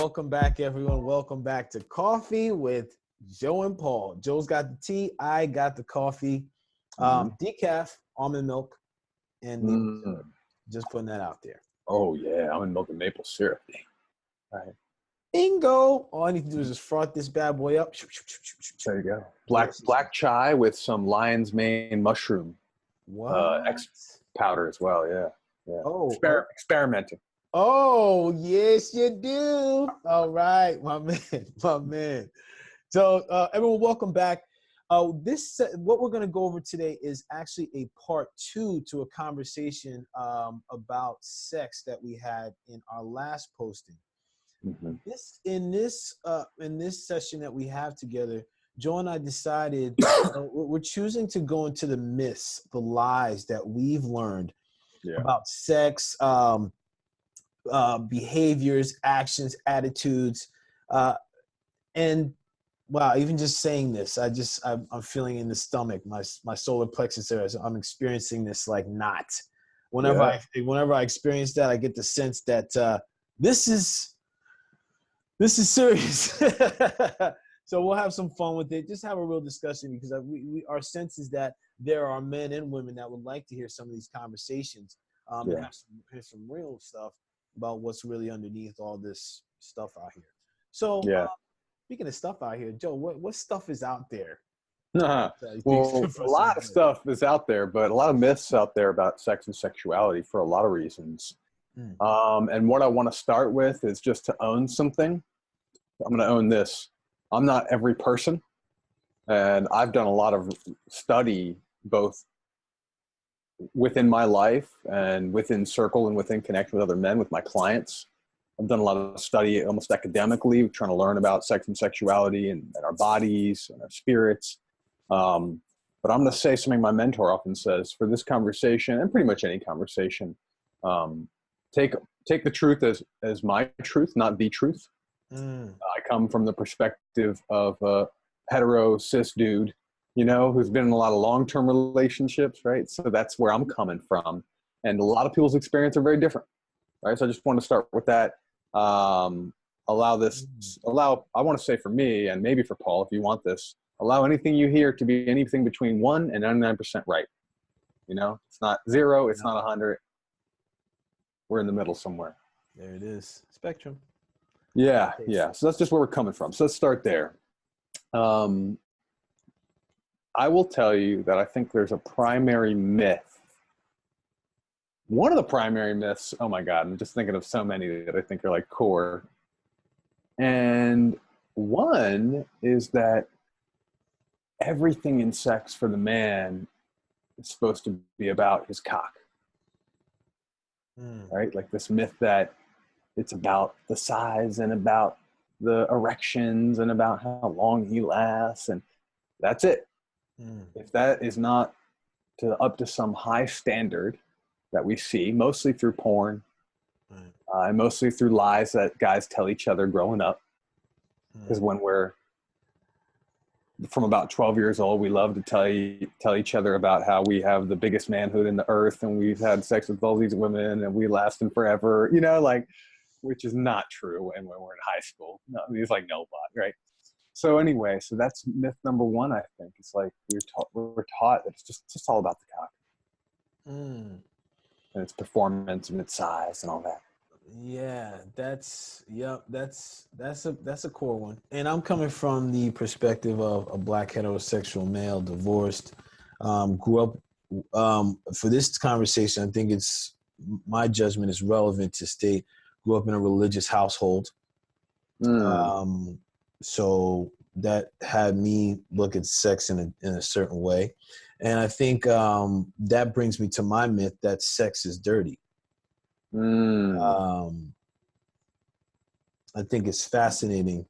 Welcome back, everyone. Welcome back to Coffee with Joe and Paul. Joe's got the tea. I got the coffee. Decaf, almond milk, and just putting that out there. Oh, yeah. Almond milk and maple syrup. All right. Bingo. All I need to do is just froth this bad boy up. There you go. Black chai with some lion's mane mushroom powder as well. Yeah. Oh, experimenting. Oh, yes, you do. All right, my man. So, everyone, welcome back. What we're going to go over today is actually a part 2 to a conversation about sex that we had in our last posting. Mm-hmm. In this session that we have together, Joe and I decided we're choosing to go into the myths, the lies that we've learned about sex, behaviors, actions, attitudes, and wow, even just saying this, I'm feeling in the stomach, my solar plexus area. So I'm experiencing this like knot. Whenever I experience that, I get the sense that this is serious. So we'll have some fun with it. Just have a real discussion because our sense is that there are men and women that would like to hear some of these conversations and hear some real stuff about what's really underneath all this stuff out here. So speaking of stuff out here, Joe, what stuff is out there? Well, a lot of stuff is out there, but a lot of myths out there about sex and sexuality for a lot of reasons. And what I want to start with is just to own something. I'm going to own this. I'm not every person. And I've done a lot of study, both within my life and within circle and within connection with other men, with my clients. I've done a lot of study almost academically, trying to learn about sex and sexuality and our bodies and our spirits. But I'm going to say something my mentor often says for this conversation and pretty much any conversation. Take the truth as my truth, not the truth. I come from the perspective of a hetero cis dude, who's been in a lot of long-term relationships, right? So that's where I'm coming from. And a lot of people's experience are very different, right? So I just want to start with that. I want to say for me, and maybe for Paul, if you want this, allow anything you hear to be anything between 1 and 99% right. It's not 0, it's not 100. We're in the middle somewhere. There it is. Spectrum. Yeah. So that's just where we're coming from. So let's start there. I will tell you that I think there's a primary myth. One of the primary myths, oh my God, I'm just thinking of so many that I think are like core. And one is that everything in sex for the man is supposed to be about his cock. Right? Like this myth that it's about the size and about the erections and about how long he lasts, and that's it. If that is not up to some high standard that we see, mostly through porn, and mostly through lies that guys tell each other growing up, because when we're from about 12 years old, we love to tell each other about how we have the biggest manhood in the earth and we've had sex with all these women and we lasting forever, which is not true. And when we're in high school, it's like nobody, right? So anyway, so that's myth number 1, I think. It's like we're taught that it's just all about the cock. And its performance and its size and all that. Yeah, that's a core one. And I'm coming from the perspective of a black heterosexual male, divorced, grew up for this conversation. I think my judgment is relevant to state, grew up in a religious household. So that had me look at sex in a certain way. And I think that brings me to my myth that sex is dirty. I think it's fascinating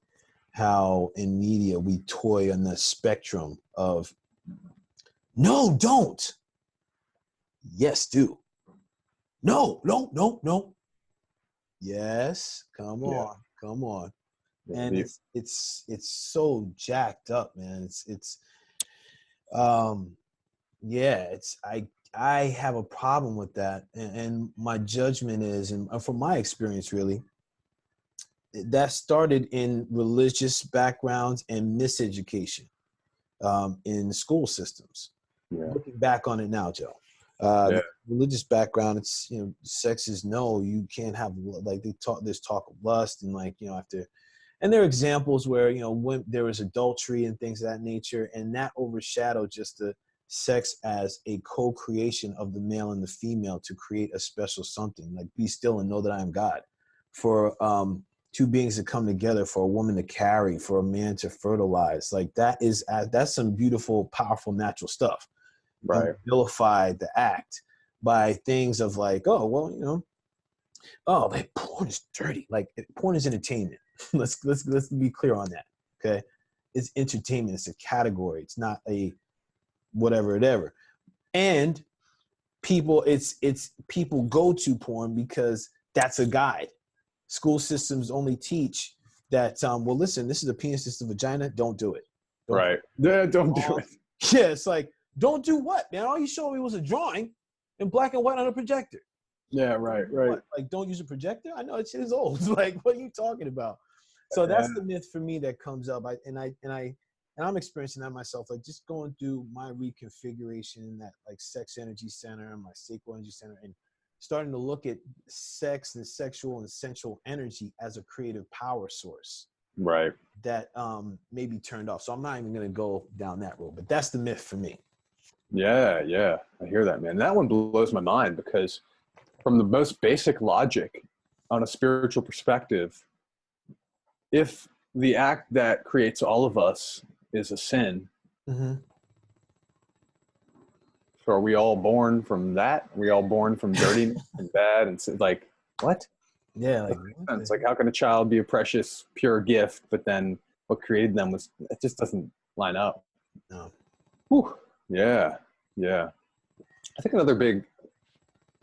how in media we toy on the spectrum of no, don't. Yes, do. No. Yes, come on. And it's so jacked up, man. I have a problem with that. And my judgment is, and from my experience really, that started in religious backgrounds and miseducation in school systems. Yeah. Looking back on it now, Joe, religious background, it's, you know, sex is no, you can't have, like, there's talk of lust, and, like, you know, and there are examples where, you know, when there was adultery and things of that nature, and that overshadowed just the sex as a co-creation of the male and the female to create a special something, like, be still and know that I am God. For two beings to come together, for a woman to carry, for a man to fertilize, like, that's some beautiful, powerful, natural stuff. Right. And vilified the act by things of, like, oh, well, you know, oh, like, porn is dirty. Like, porn is entertainment. let's be clear on that. Okay, it's entertainment. It's a category. It's not a whatever. And people, it's people go to porn because that's a guide. School systems only teach that, well, listen, this is a penis, this is a vagina. Don't do it. Right. Yeah, don't do it. Yeah, it's like, don't do what, man? All you showed me was a drawing in black and white on a projector. Yeah, right. What? Like, don't use a projector? I know, it shit is old. Like, what are you talking about? So that's the myth for me that comes up. I'm experiencing that myself. Like, just going through my reconfiguration, that, like, sex energy center, my sacral energy center, and starting to look at sex and sexual and sensual energy as a creative power source. Right. That may be turned off. So I'm not even going to go down that road, but that's the myth for me. Yeah. I hear that, man. That one blows my mind, because from the most basic logic on a spiritual perspective, if the act that creates all of us is a sin, mm-hmm. so are we all born from that? Are we all born from dirtiness and bad? And like, what? Yeah. Like, it's like, how can a child be a precious, pure gift, but then what created them it just doesn't line up. No. Whew. Yeah. I think another big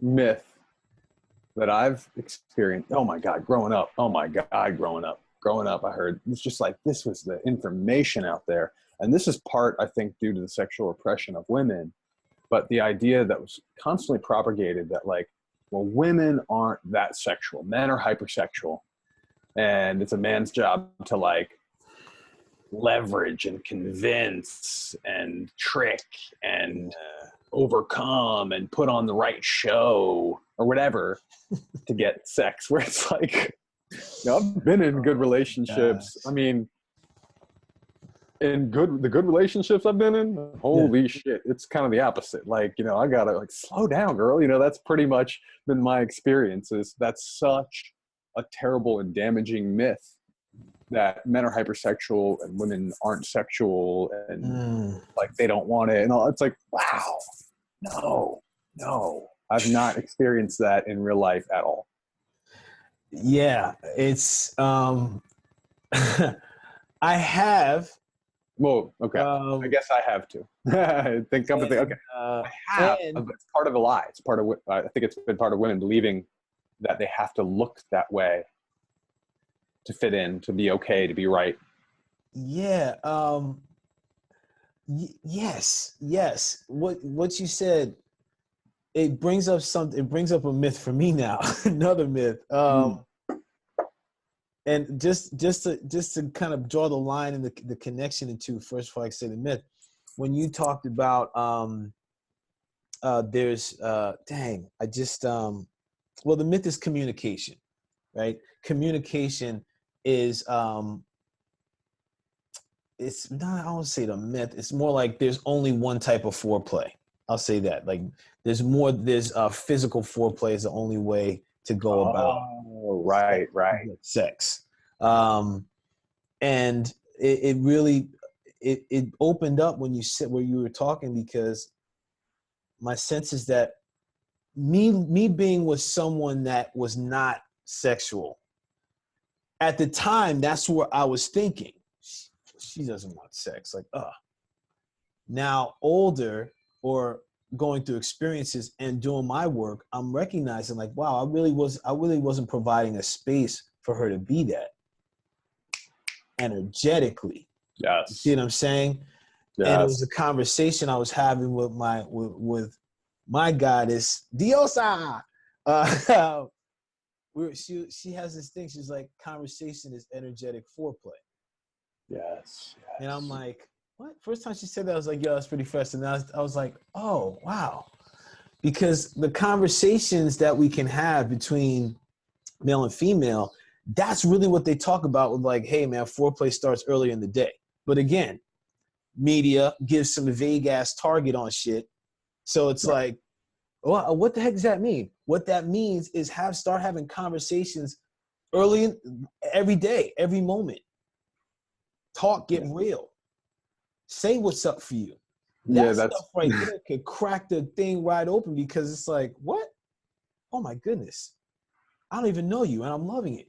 myth that I've experienced, growing up, I heard it's just like, this was the information out there. And this is part, I think, due to the sexual oppression of women, but the idea that was constantly propagated that, like, well, women aren't that sexual. Men are hypersexual. And it's a man's job to, like, leverage and convince and trick and overcome and put on the right show or whatever to get sex, where it's like, you know, I've been in good relationships. I mean, the good relationships I've been in, holy shit, it's kind of the opposite. Like, you know, I gotta, like, slow down, girl. You know, that's pretty much been my experiences. That's such a terrible and damaging myth that men are hypersexual and women aren't sexual, and like, they don't want it and all. It's like, wow, no, I've not experienced that in real life at all. Yeah, it's I have. Well, okay. I guess I have to. I think I'm okay. I have, but it's part of a lie. It's part of, I think it's been part of women believing that they have to look that way to fit in, to be okay, to be right. Yeah. Yes. What you said, it brings up something. It brings up a myth for me now. Another myth. And just to kind of draw the line and the connection into, first of all, I say the myth. When you talked about there's well, the myth is communication, right? Communication is it's not, I don't say the myth. It's more like there's only one type of foreplay. I'll say that. Like, there's physical foreplay is the only way to go about. Right. Sex. And it really opened up when you were talking, because my sense is that me being with someone that was not sexual at the time, that's where I was thinking, she doesn't want sex. Like, now older, or going through experiences and doing my work, I'm recognizing, like, wow, I really wasn't providing a space for her to be that energetically. Yes. You see what I'm saying? Yes. And it was a conversation I was having with my goddess, Diosa. she has this thing. She's like, conversation is energetic foreplay. Yes. And I'm like, what? First time she said that, I was like, yo, that's pretty fresh. And I was like, oh, wow. Because the conversations that we can have between male and female, that's really what they talk about with like, hey, man, foreplay starts earlier in the day. But again, media gives some vague ass target on shit. So it's like, well, what the heck does that mean? What that means is start having conversations every day, every moment. Talk, get real. Say what's up for you. That stuff right there could crack the thing wide open, because it's like, what? Oh my goodness. I don't even know you and I'm loving it.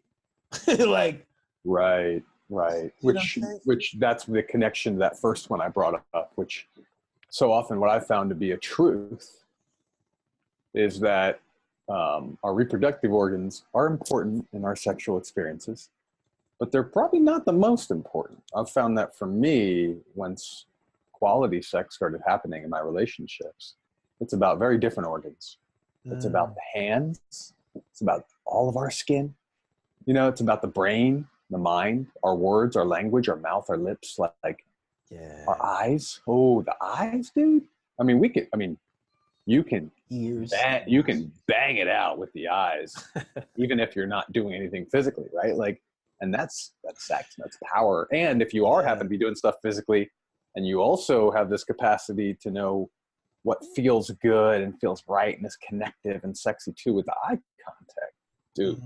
Like, right. Which that's the connection to that first one I brought up, which so often what I found to be a truth is that our reproductive organs are important in our sexual experiences, but they're probably not the most important. I've found that for me, once quality sex started happening in my relationships, it's about very different organs. It's about the hands. It's about all of our skin. It's about the brain, the mind, our words, our language, our mouth, our lips, like our eyes. Oh, the eyes, dude. You can bang it out with the eyes, even if you're not doing anything physically, right? Like, and that's sex, that's power. And if you are happen to be doing stuff physically, and you also have this capacity to know what feels good and feels right and is connective and sexy too with the eye contact, dude.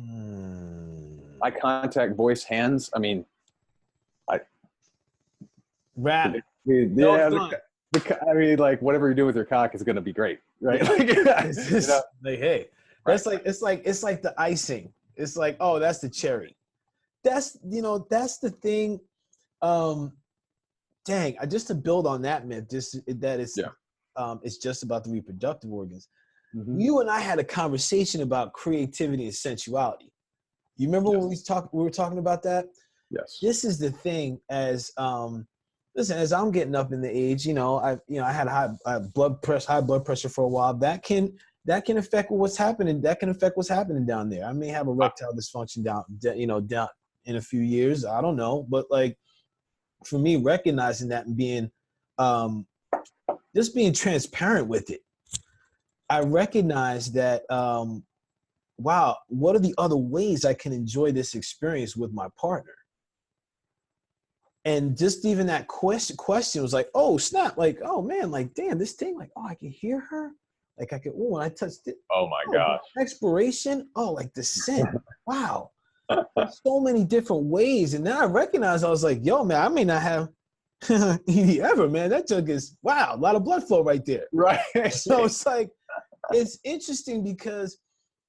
Eye contact, voice, hands. Rap. Like whatever you're doing with your cock is going to be great, right? Hey, that's it's like the icing. It's like, oh, that's the cherry. That's the thing. Just to build on that myth, it's just about the reproductive organs. Mm-hmm. You and I had a conversation about creativity and sensuality. You remember when we were talking about that? Yes. This is the thing. As as I'm getting up in the age, I had high blood pressure for a while. That can affect what's happening. That can affect what's happening down there. I may have erectile dysfunction down in a few years. I don't know, but like, for me, recognizing that and being just being transparent with it, I recognize that wow, what are the other ways I can enjoy this experience with my partner? And just even that question was like, oh snap, like, oh man, like, damn, this thing, like, oh, I can hear her, like I could, oh, when I touched it, oh my gosh, expiration, oh, like the scent, wow. There's so many different ways. And then I recognized, I was like, yo, man, I may not have ED ever, man. That junk is, wow, a lot of blood flow right there. Right. So it's like, it's interesting because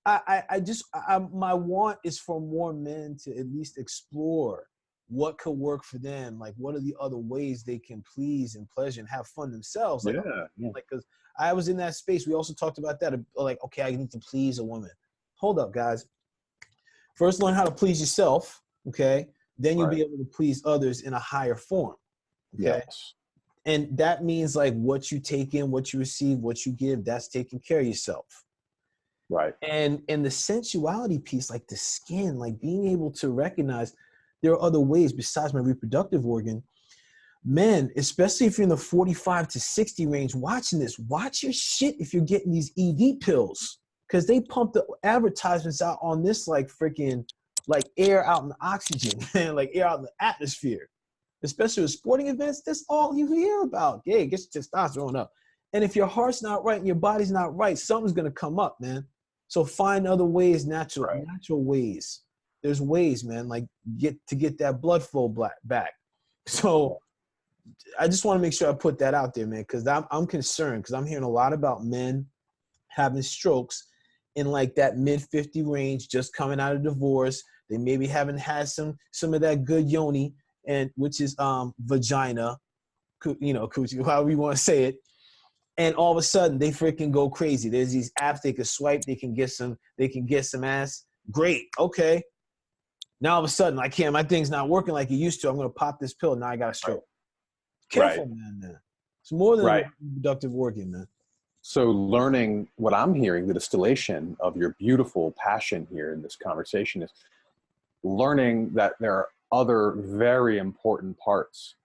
my want is for more men to at least explore what could work for them. Like, what are the other ways they can please and pleasure and have fun themselves? Like, like, because I was in that space. We also talked about that. Like, okay, I need to please a woman. Hold up, guys. First, learn how to please yourself, okay? Then you'll be able to please others in a higher form, okay? Yes. And that means, like, what you take in, what you receive, what you give, that's taking care of yourself. Right. And the sensuality piece, like the skin, like being able to recognize there are other ways besides my reproductive organ. Men, especially if you're in the 45 to 60 range watching this, watch your shit if you're getting these ED pills. Because they pump the advertisements out on this like freaking like air out in the oxygen, man, like air out in the atmosphere. Especially with sporting events, that's all you hear about. Yeah, get your testosterone up. And if your heart's not right and your body's not right, something's gonna come up, man. So find other ways, natural ways. There's ways, man, like get that blood flow back. So I just want to make sure I put that out there, man, because I'm concerned because I'm hearing a lot about men having strokes in like that mid-50 range, just coming out of divorce. They maybe haven't had some of that good yoni, and which is vagina, coochie, however you want to say it. And all of a sudden they freaking go crazy. There's these apps they can swipe, they can get some ass. Great, okay. Now all of a sudden, I can't, my thing's not working like it used to. I'm gonna pop this pill. Now I got a stroke. Careful, man. It's more than a reproductive organ, man. So learning what I'm hearing, the distillation of your beautiful passion here in this conversation, is learning that there are other very important parts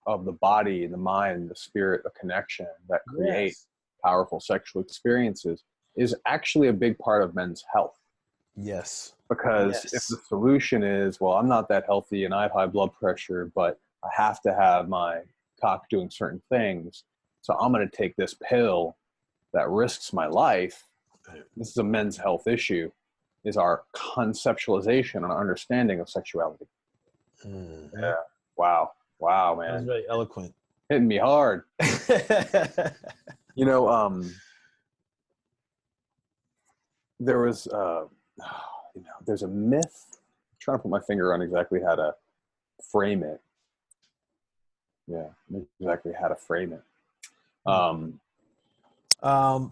of the body, the mind, the spirit, the connection that create powerful sexual experiences is actually a big part of men's health. Yes. Because if the solution is, well, I'm not that healthy and I have high blood pressure, but I have to have my cock doing certain things, so I'm going to take this pill that risks my life. This is a men's health issue, is our conceptualization and understanding of sexuality. Mm-hmm. Yeah. Wow. Wow, man. That was very eloquent. Hitting me hard. You know, there was, you know, there's a myth. I'm trying to put my finger on exactly how to frame it. Yeah, exactly how to frame it.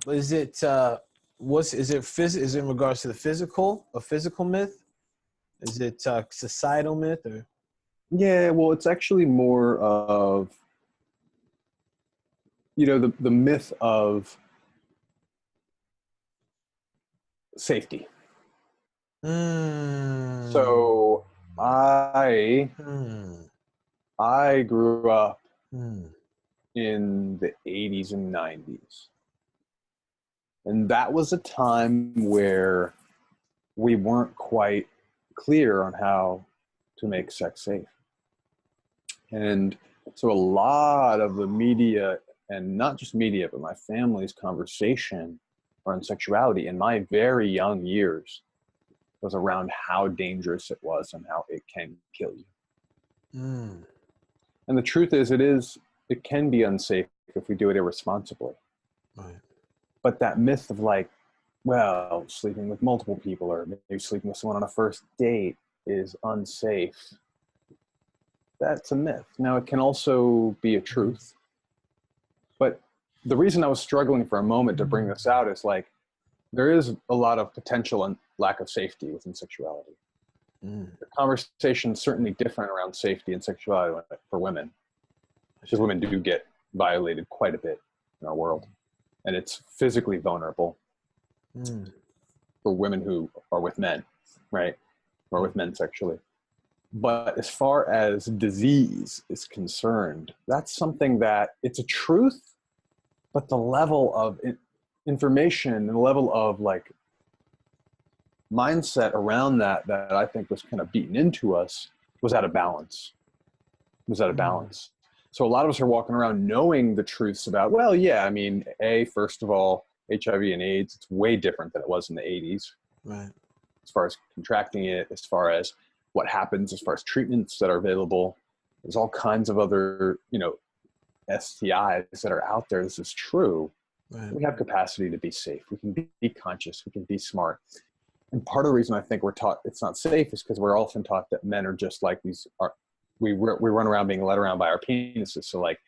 Is it is it in regards to a physical myth? Is it societal myth or? Yeah, well, it's actually more of, you know, the myth of safety. So I grew up in the 80s and 90s. And that was a time where we weren't quite clear on how to make sex safe. And so a lot of the media, and not just media, but my family's conversation around sexuality in my very young years was around how dangerous it was and how it can kill you. And the truth is, it can be unsafe if we do it irresponsibly. Right. But that myth of like, well, sleeping with multiple people or maybe sleeping with someone on a first date is unsafe. That's a myth. Now, it can also be a truth. But the reason I was struggling for a moment to bring this out is like, there is a lot of potential and lack of safety within sexuality. The conversation is certainly different around safety and sexuality for women, because women do get violated quite a bit in our world. And it's physically vulnerable for women who are with men, right? Or with men sexually. But as far as disease is concerned, that's something that it's a truth, but the level of information and the level of like mindset around that I think was kind of beaten into us was out of balance. So a lot of us are walking around knowing the truths about, well, yeah, I mean, first of all, HIV and AIDS, it's way different than it was in the 80s. Right. As far as contracting it, as far as what happens, as far as treatments that are available. There's all kinds of other, you know, STIs that are out there. This is true. Right. We have capacity to be safe. We can be conscious. We can be smart. And part of the reason I think we're taught it's not safe is because we're often taught that men are just like these. We run around being led around by our penises. So like,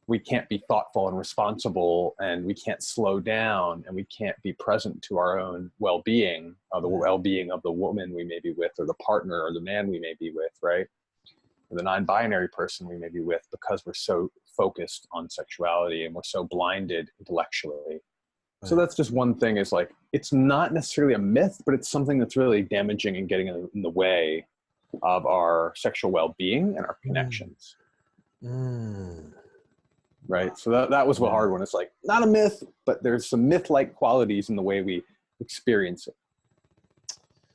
we can't be thoughtful and responsible, and we can't slow down, and we can't be present to our own well-being, the well-being of the woman we may be with, or the partner or the man we may be with, right? Or the non-binary person we may be with, because we're so focused on sexuality and we're so blinded intellectually. Right. So that's just one thing, is like, it's not necessarily a myth, but it's something that's really damaging and getting in the way of our sexual well-being and our connections. Right. So that was a hard one. It's like, not a myth, but there's some myth-like qualities in the way we experience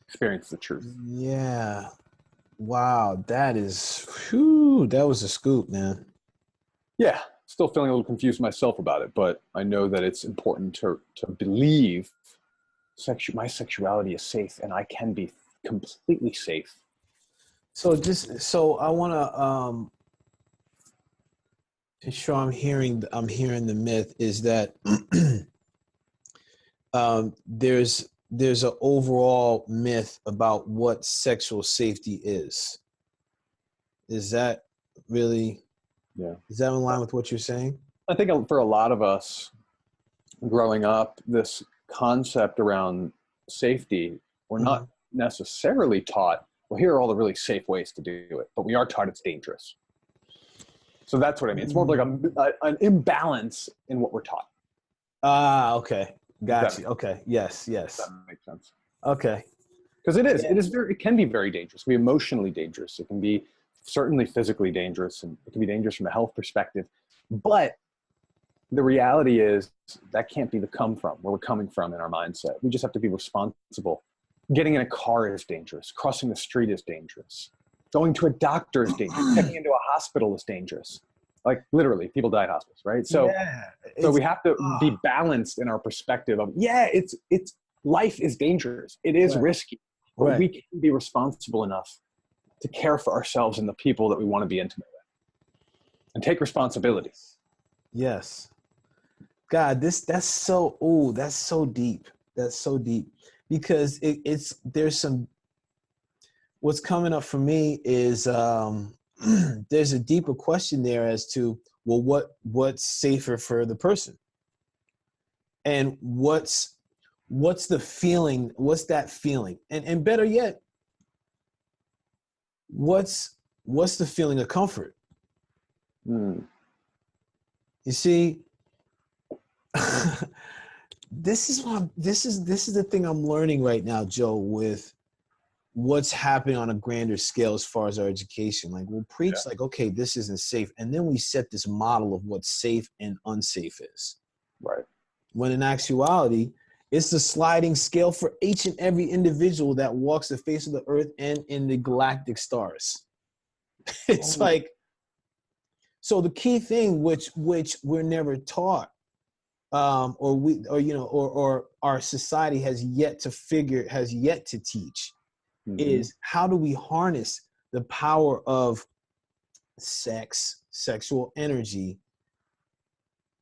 the truth. Yeah. Wow. That was a scoop, man. Yeah. Still feeling a little confused myself about it, but I know that it's important to believe my sexuality is safe, and I can be completely safe. So I want to sure I'm hearing the myth is that there's an overall myth about what sexual safety is. Is that really? Yeah. Is that in line with what you're saying? I think for a lot of us growing up, this concept around safety, we're not necessarily taught, well, here are all the really safe ways to do it, but we are taught it's dangerous. So that's what I mean. It's more of like an imbalance in what we're taught. Okay. Got you. Okay. Yes. That makes sense. Okay. Because it can be very dangerous. It can be emotionally dangerous. It can be certainly physically dangerous, and it can be dangerous from a health perspective. But the reality is that can't be where we're coming from in our mindset. We just have to be responsible. Getting in a car is dangerous. Crossing the street is dangerous. Going to a doctor is dangerous. Checking into a hospital is dangerous. Like literally, people die at hospitals, right? So we have to be balanced in our perspective of, it's life is dangerous. It is risky, but we can be responsible enough to care for ourselves and the people that we want to be intimate with, and take responsibility. Yes. God, that's so deep. That's so deep, because what's coming up for me is there's a deeper question there as to, well, what's safer for the person, and what's the feeling, what's that feeling, and better yet, what's the feeling of comfort? You see, this is the thing I'm learning right now, Joe, with what's happening on a grander scale as far as our education. Like, we'll preach like, okay, this isn't safe, and then we set this model of what safe and unsafe is. Right. When in actuality, it's the sliding scale for each and every individual that walks the face of the earth and in the galactic stars. It's like, so the key thing, which we're never taught, or our society has yet to teach, is how do we harness the power of sexual energy,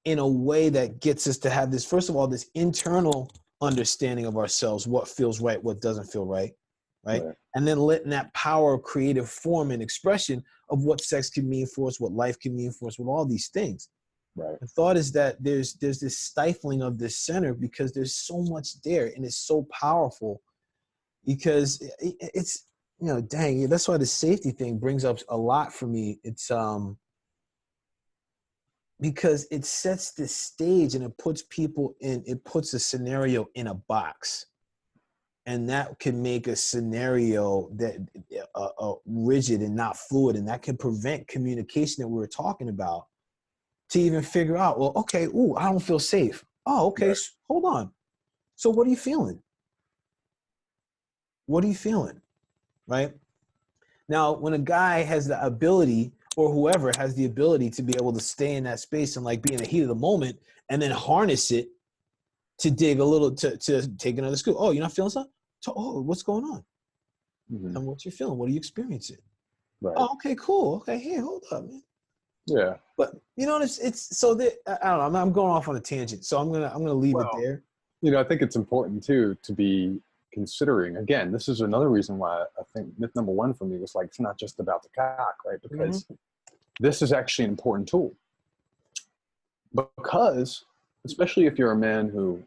in a way that gets us to have this, first of all, this internal understanding of ourselves, what feels right, what doesn't feel right. And then letting that power of creative form and expression of what sex can mean for us, what life can mean for us, with all these things. Right. The thought is that there's this stifling of this center, because there's so much there, and it's so powerful, because it's, dang, that's why the safety thing brings up a lot for me. It's because it sets the stage, and it puts a scenario in a box, and that can make a scenario that rigid and not fluid, and that can prevent communication that we were talking about, to even figure out, well, okay, I don't feel safe. Oh, okay, right. Hold on. So what are you feeling? What are you feeling? Right? Now, when a guy has the ability, or whoever has the ability, to be able to stay in that space and like be in the heat of the moment, and then harness it to dig a little, to take another scoop. Oh, you're not feeling something? Oh, what's going on? Tell me what you're feeling. What are you experiencing? Right. Oh, okay, cool. Okay, here, hold up, man. Yeah. But it's so that, I don't know. I'm going off on a tangent, so I'm gonna leave it there. I think it's important too to be considering. Again, this is another reason why I think myth number one for me was like, it's not just about the cock, right? Because this is actually an important tool. Because, especially if you're a man who,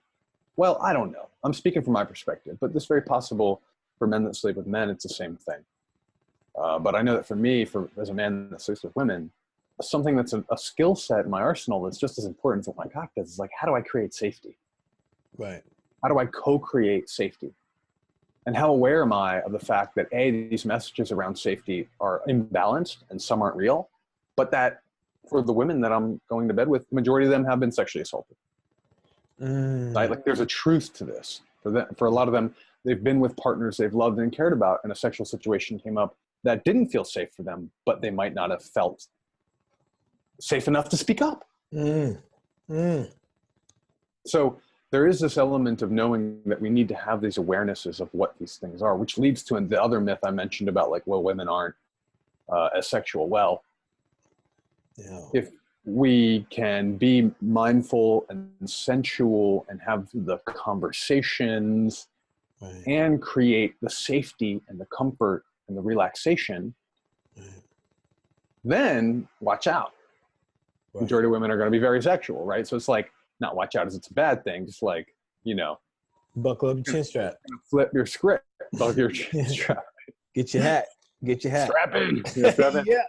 well, I don't know. I'm speaking from my perspective, but it's very possible for men that sleep with men, it's the same thing. But I know that for me, as a man that sleeps with women, something that's a skill set in my arsenal that's just as important as what my cock does is like, how do I create safety? Right. How do I co-create safety? And how aware am I of the fact that these messages around safety are imbalanced and some aren't real, but that for the women that I'm going to bed with, the majority of them have been sexually assaulted. Right? Like, there's a truth to this. For a lot of them, they've been with partners they've loved and cared about, and a sexual situation came up that didn't feel safe for them, but they might not have felt safe enough to speak up. So there is this element of knowing that we need to have these awarenesses of what these things are, which leads to the other myth I mentioned about like, well, women aren't as sexual. Well, if we can be mindful and sensual and have the conversations and create the safety and the comfort and the relaxation, then watch out. Majority of women are going to be very sexual, right? So it's like, not watch out as it's a bad thing, just like, buckle up your chin strap. Flip your script. Buckle your chin strap. Get your hat. Strap in. Yeah,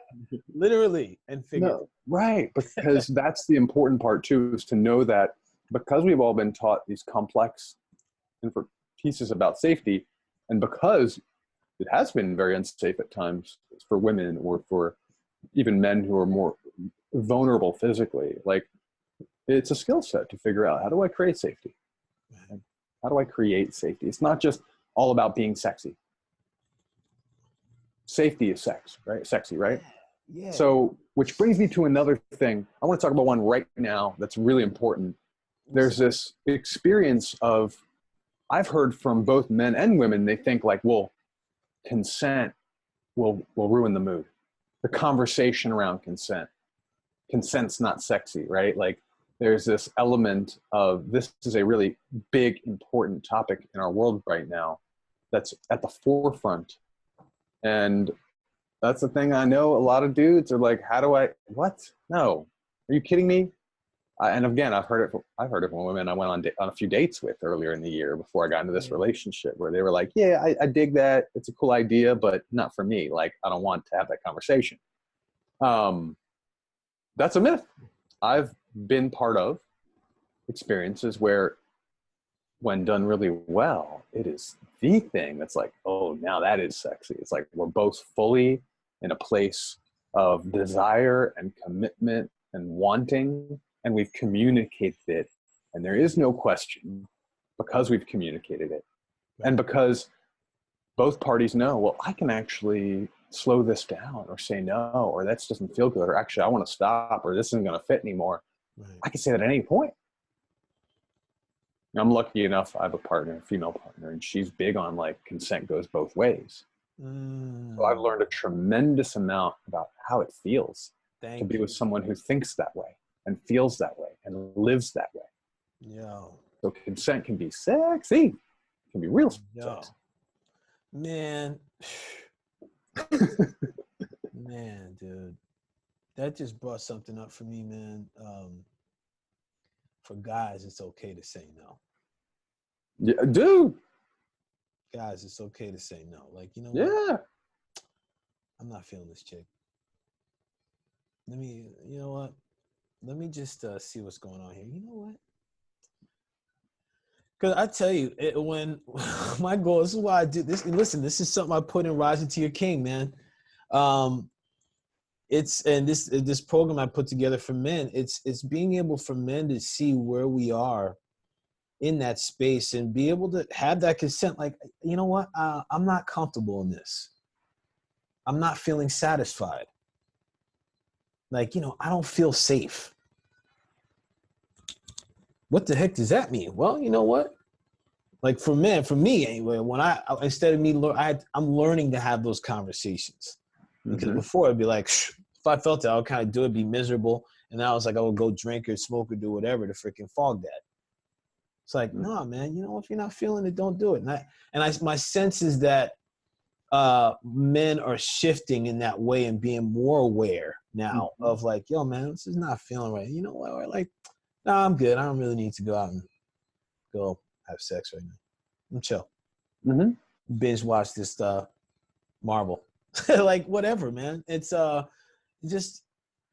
literally. And figure. No, right, because that's the important part too, is to know that because we've all been taught these complex pieces about safety, and because it has been very unsafe at times for women or for even men who are more vulnerable physically, like it's a skill set to figure out, how do I create safety? How do I create safety? It's not just all about being sexy. Safety is sex, right? Sexy, right? Yeah. So, which brings me to another thing. I want to talk about one right now that's really important. There's this experience of, I've heard from both men and women, they think like, well, consent will ruin the mood. The conversation around consent. Consent's not sexy, right? Like there's this element of, this is a really big, important topic in our world right now that's at the forefront. And that's the thing. I know a lot of dudes are like, how do I, what? No, are you kidding me? And again, I've heard it from women I went on a few dates with earlier in the year before I got into this relationship, where they were like, yeah, I dig that. It's a cool idea, but not for me. Like, I don't want to have that conversation. That's a myth. I've been part of experiences where, when done really well, it is the thing that's like, oh, now that is sexy. It's like we're both fully in a place of desire and commitment and wanting, and we've communicated it, and there is no question, because we've communicated it. And because both parties know, well, I can actually slow this down or say no, or that doesn't feel good, or actually I want to stop, or this isn't going to fit anymore. I can say that at any point. I'm lucky enough, I have a partner, a female partner, and she's big on like consent goes both ways. So I've learned a tremendous amount about how it feels to be with someone who thinks that way and feels that way and lives that way. Yeah. So consent can be sexy. It can be real sexy. Man. Man, dude. That just brought something up for me, man. For guys, it's okay to say no. Yeah, dude. Guys, it's okay to say no. Like, you know what? I'm not feeling this chick. You know what? Let me just see what's going on here. You know what? Because I tell you, when my goal, this is why I do this. Listen, this is something I put in Rising to Your King, man. This program I put together for men, it's being able for men to see where we are in that space and be able to have that consent. Like, you know what? I'm not comfortable in this. I'm not feeling satisfied. Like, I don't feel safe. What the heck does that mean? Well, you know what? Like for me anyway, when instead of me, I'm learning to have those conversations. Because before I'd be like, if I felt that, I would kind of do it, be miserable. And now it's like I would go drink or smoke or do whatever to freaking fog that. It's like, no, man, if you're not feeling it, don't do it. My sense is that men are shifting in that way and being more aware now of like, yo, man, this is not feeling right. You know what? Or like, no, I'm good. I don't really need to go out and go have sex right now. I'm chill. Binge watch this Marvel. Like whatever, man. It's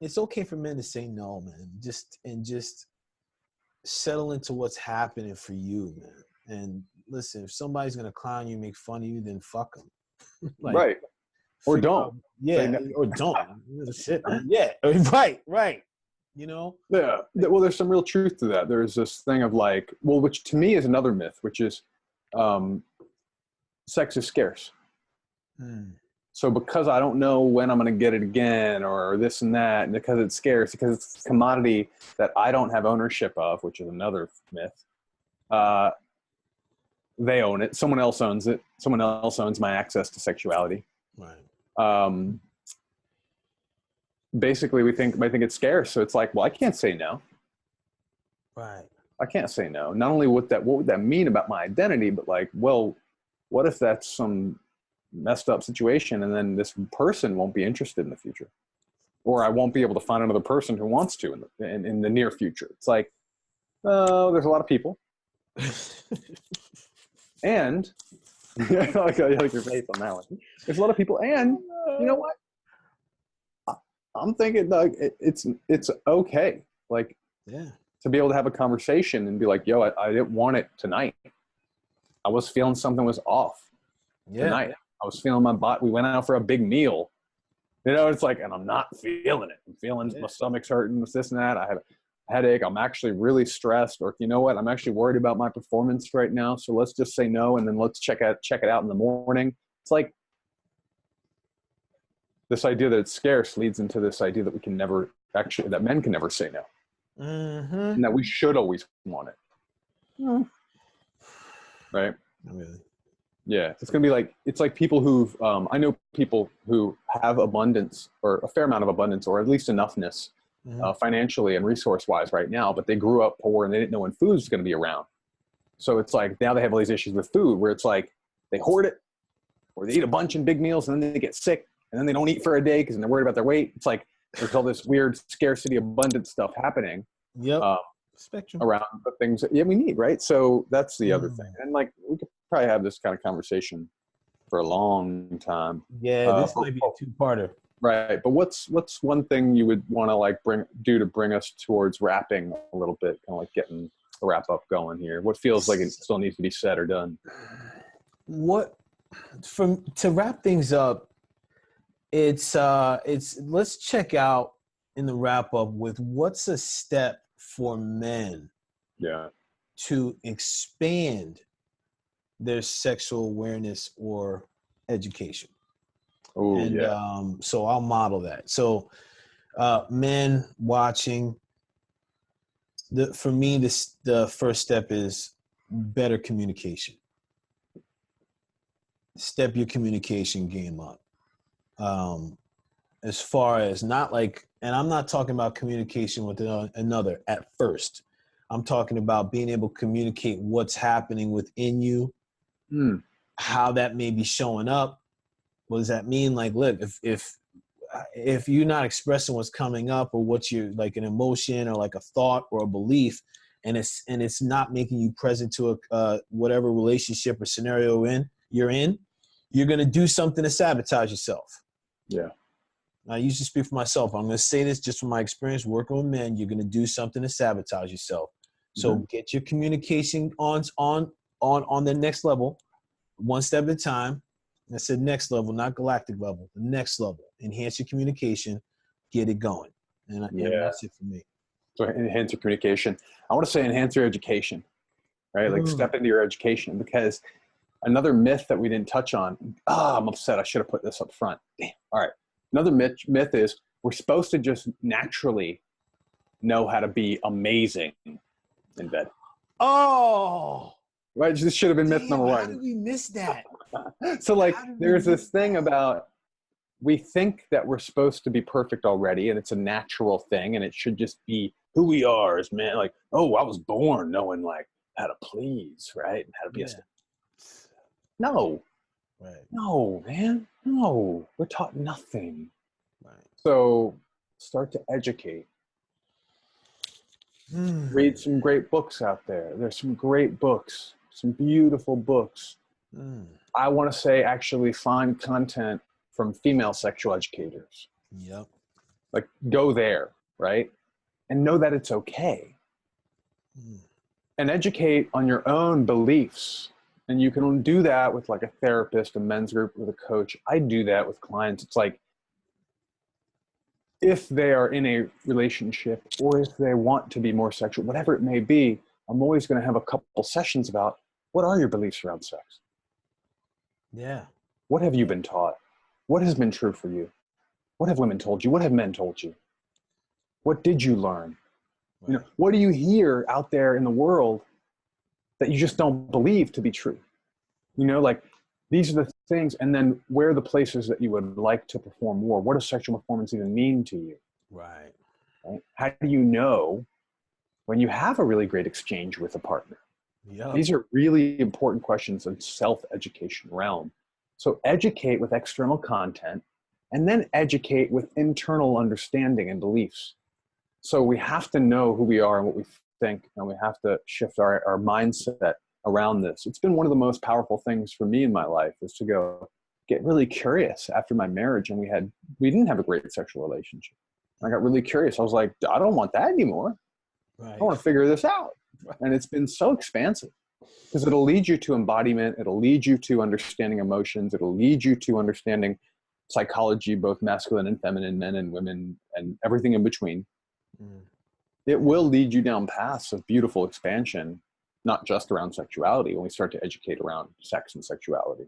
it's okay for men to say no, man. Just settle into what's happening for you, man. And listen, if somebody's gonna clown you, make fun of you, then fuck them. Like, right. Or don't. Yeah. Or don't. Shit, man. Yeah. Right. Yeah. Well, there's some real truth to that. There's this thing of like, well, which to me is another myth, which is sex is scarce. So because I don't know when I'm going to get it again or this and that, and because it's scarce, because it's a commodity that I don't have ownership of, which is another myth, they own it. Someone else owns it. Someone else owns my access to sexuality. Right. Basically, I think it's scarce. So it's like, well, I can't say no. Right. I can't say no. Not only what would that mean about my identity, but like, well, what if that's some messed up situation and then this person won't be interested in the future, or I won't be able to find another person who wants to in the near future. It's like, there's a lot of people. And I like your face on that one. There's a lot of people, and you know what? I'm thinking like it's okay, like to be able to have a conversation and be like, yo, I didn't want it tonight. I was feeling something was off tonight. I was feeling my body. We went out for a big meal. You know, it's like, and I'm not feeling it. I'm feeling my stomach's hurting, this and that. I have a headache. I'm actually really stressed. Or you know what? I'm actually worried about my performance right now. So let's just say no, and then let's check it out in the morning. It's like this idea that it's scarce leads into this idea that we can never actually, that men can never say no. And that we should always want it. Right? Not really. Yeah, it's gonna be like, it's like people who've I know people who have abundance, or a fair amount of abundance, or at least enoughness financially and resource wise right now, but they grew up poor and they didn't know when food was going to be around. So it's like now they have all these issues with food where it's like they hoard it, or they eat a bunch in big meals and then they get sick, and then they don't eat for a day because they're worried about their weight. It's like there's all this weird scarcity abundance stuff happening. Spectrum around the things that we need, right? So that's the other thing. And like we could probably have this kind of conversation for a long time. This might be a two-parter. Right. But what's one thing you would want to like do to bring us towards wrapping a little bit, kind of like getting a wrap up going here? What feels like it still needs to be said or done? To wrap things up, it's let's check out in the wrap up with what's a step for men to expand their sexual awareness or education. So I'll model that. So men watching, for me, the first step is better communication. Step your communication game up. As far as not like, and I'm not talking about communication with another at first. I'm talking about being able to communicate what's happening within you, how that may be showing up. What does that mean? Like, look, if you're not expressing what's coming up, or what you're like, an emotion or like a thought or a belief, and it's not making you present to a whatever relationship or scenario you're in, you're gonna do something to sabotage yourself. Yeah. I usually speak for myself. I'm going to say this just from my experience working with men. You're going to do something to sabotage yourself. So get your communication on the next level, one step at a time. I said next level, not galactic level. The next level. Enhance your communication. Get it going. And that's it for me. So enhance your communication. I want to say enhance your education, right? Like step into your education, because another myth that we didn't touch on. I'm upset. I should have put this up front. Damn. All right. Another myth is we're supposed to just naturally know how to be amazing in bed. Oh, right. This should have been myth number one. How did we miss that? So like, there's this thing about, we think that we're supposed to be perfect already, and it's a natural thing, and it should just be who we are as men. Like, oh, I was born knowing like how to please, right? And how to be No. Right. No, man. No. We're taught nothing. Right. So start to educate. Read some great books out there. There's some great books, some beautiful books. I want to say actually find content from female sexual educators. Yep. Like go there, right? And know that it's okay. And educate on your own beliefs. And you can do that with like a therapist, a men's group, with a coach. I do that with clients. It's like, if they are in a relationship, or if they want to be more sexual, whatever it may be, I'm always going to have a couple sessions about, what are your beliefs around sex? Yeah. What have you been taught? What has been true for you? What have women told you? What have men told you? What did you learn? Right. You know, what do you hear out there in the world that you just don't believe to be true? You know, like, these are the things. And then where are the places that you would like to perform more? What does sexual performance even mean to you? Right. How do you know when you have a really great exchange with a partner? Yeah. These are really important questions in self-education realm. So educate with external content, and then educate with internal understanding and beliefs. So we have to know who we are and what we think, and we have to shift our mindset around this. It's been one of the most powerful things for me in my life, is to go get really curious after my marriage, and we didn't have a great sexual relationship. I got really curious. I was like, I don't want that anymore. Right. I want to figure this out. And it's been so expansive because it'll lead you to embodiment. It'll lead you to understanding emotions. It'll lead you to understanding psychology, both masculine and feminine, men and women, and everything in between. It will lead you down paths of beautiful expansion, not just around sexuality, when we start to educate around sex and sexuality.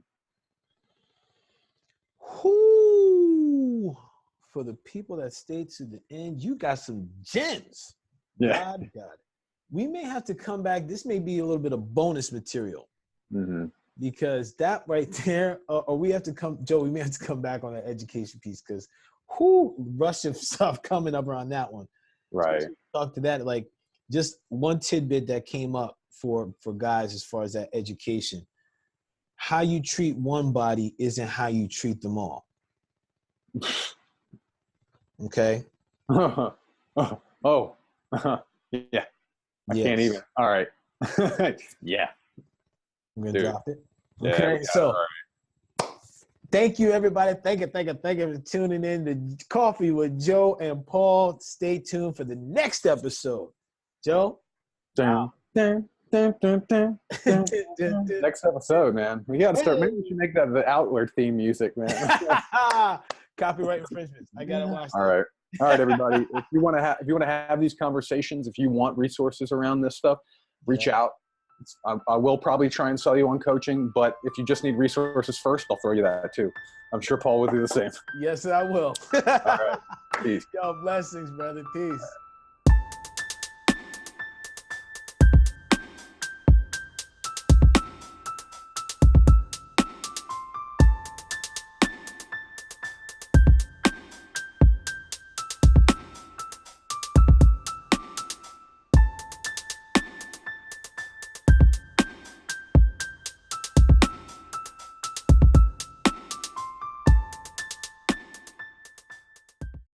Whoo! For the people that stay to the end, you got some gems. Yeah. God got it. We may have to come back. This may be a little bit of bonus material. Because that right there, or we have to come, Joe, we may have to come back on that education piece because Russian stuff coming up around that one. Right. So talk to that, like just one tidbit that came up for guys as far as that education. How you treat one body isn't how you treat them all. Okay? Yeah. I can't even. All right. Yeah. I'm going to drop it. Okay. Yeah, so thank you, everybody. Thank you for tuning in to Coffee with Joe and Paul. Stay tuned for the next episode. Joe? Next episode, man. We got to start. Maybe we should make that the outward theme music, man. Copyright infringements. I got to watch that. All right, everybody. If you want to have these conversations, if you want resources around this stuff, reach out. I will probably try and sell you on coaching, but if you just need resources first, I'll throw you that too. I'm sure Paul will do the same. Yes, I will. All right. Peace. Yo, blessings, brother. Peace.